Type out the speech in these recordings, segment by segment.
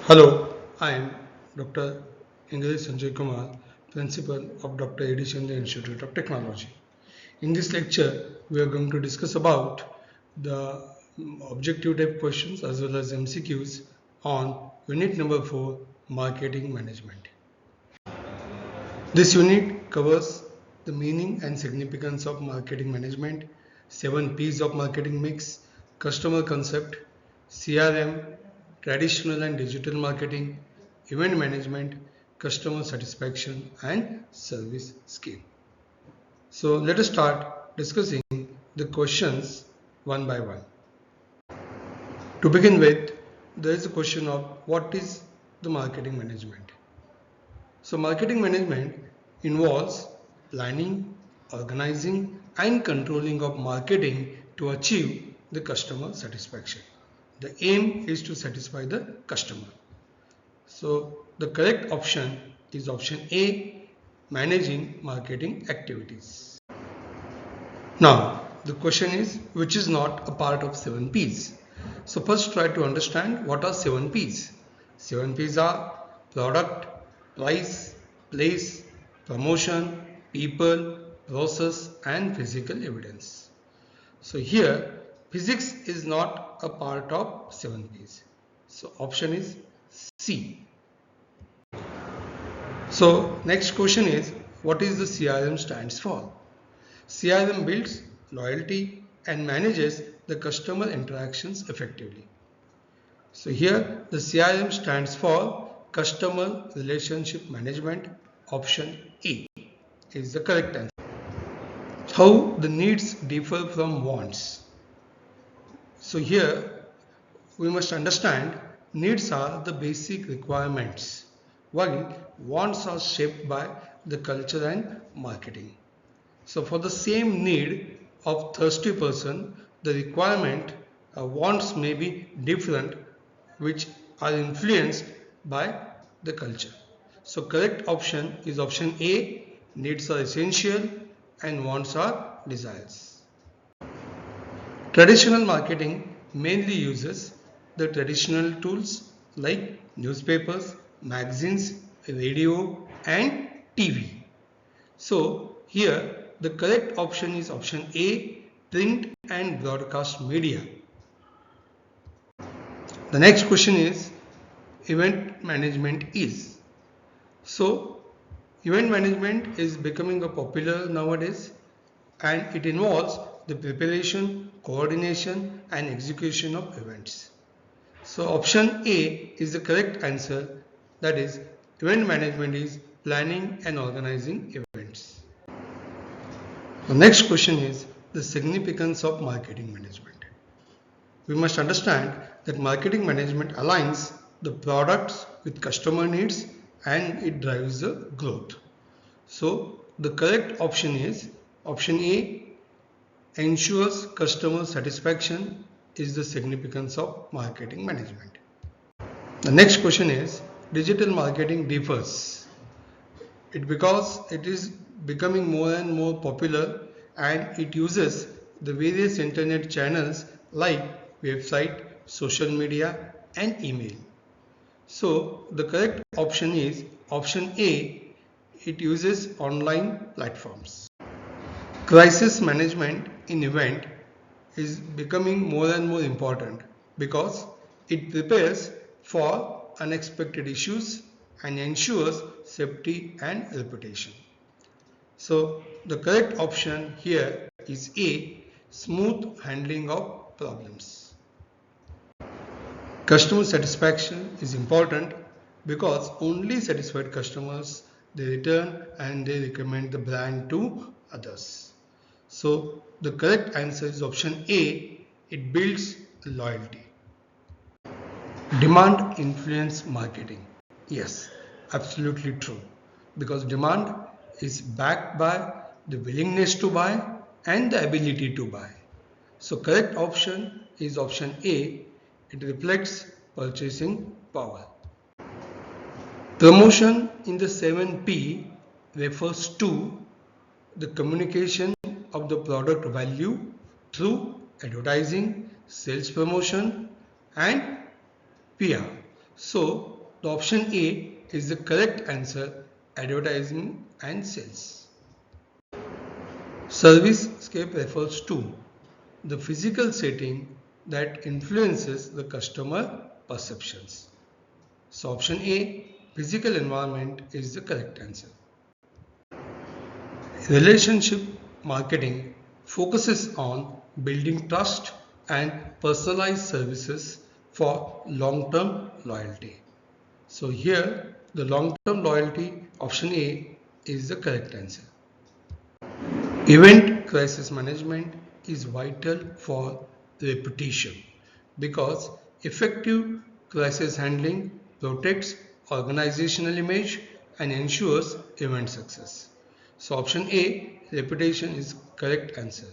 Hello, I am Dr. English Sanjay Kumar, Principal of Dr. A.D. Shinde Institute of Technology. In this lecture, we are going to discuss about the objective type questions as well as MCQs on unit number 4, Marketing Management. This unit covers the meaning and significance of marketing management, 7 P's of marketing mix, customer concept, CRM, traditional and digital marketing, event management, customer satisfaction, and service scheme. So let us start discussing the questions one by one. To begin with, there is a question of what is the marketing management. So marketing management involves planning, organizing and controlling of marketing to achieve the customer satisfaction. The aim is to satisfy the customer. So the correct option is option A, managing marketing activities. Now the question is which is not a part of 7 P's. So first try to understand what are 7 P's. 7 P's are product, price, place, promotion, people, process and physical evidence. So here physics is not a part of 7 P's. So option is C. So next question is what is the CRM stands for? CRM builds loyalty and manages the customer interactions effectively. So here the CRM stands for Customer Relationship Management. Option A is the correct answer. How the needs differ from wants. So here we must understand needs are the basic requirements while wants are shaped by the culture and marketing. So for the same need of thirsty person, the requirement wants may be different, which are influenced by the culture. So correct option is option A, needs are essential and wants are desires. Traditional marketing mainly uses the traditional tools like newspapers, magazines, radio and TV. So here the correct option is option A, print and broadcast media. The next question is event management is. So event management is becoming a popular nowadays and it involves the preparation, coordination and execution of events. So option A is the correct answer, that is event management is planning and organizing events. The next question is the significance of marketing management. We must understand that marketing management aligns the products with customer needs and it drives the growth. So the correct option is option A, ensures customer satisfaction is the significance of marketing management. The next question is digital marketing differs. Because it is becoming more and more popular and it uses the various internet channels like website, social media and email. So the correct option is option A, it uses online platforms. Crisis management in event is becoming more and more important because it prepares for unexpected issues and ensures safety and reputation. So the correct option here is A, smooth handling of problems. Customer satisfaction is important because only satisfied customers they return and they recommend the brand to others. So the correct answer is option A, it builds loyalty. Demand influence marketing. Yes, absolutely true. Because demand is backed by the willingness to buy and the ability to buy. So correct option is option A, it reflects purchasing power. Promotion in the 7P refers to the communication of the product value through advertising, sales promotion and PR. So the option A is the correct answer, advertising and sales. Servicescape refers to the physical setting that influences the customer perceptions. So option A, physical environment is the correct answer. Relationship marketing focuses on building trust and personalized services for long-term loyalty. So here the long-term loyalty option A is the correct answer. Event crisis management is vital for reputation because effective crisis handling protects organizational image and ensures event success. So option A, reputation is correct answer.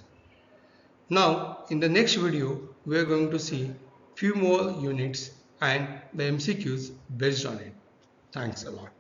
Now in the next video we are going to see few more units and the MCQs based on it. Thanks a lot.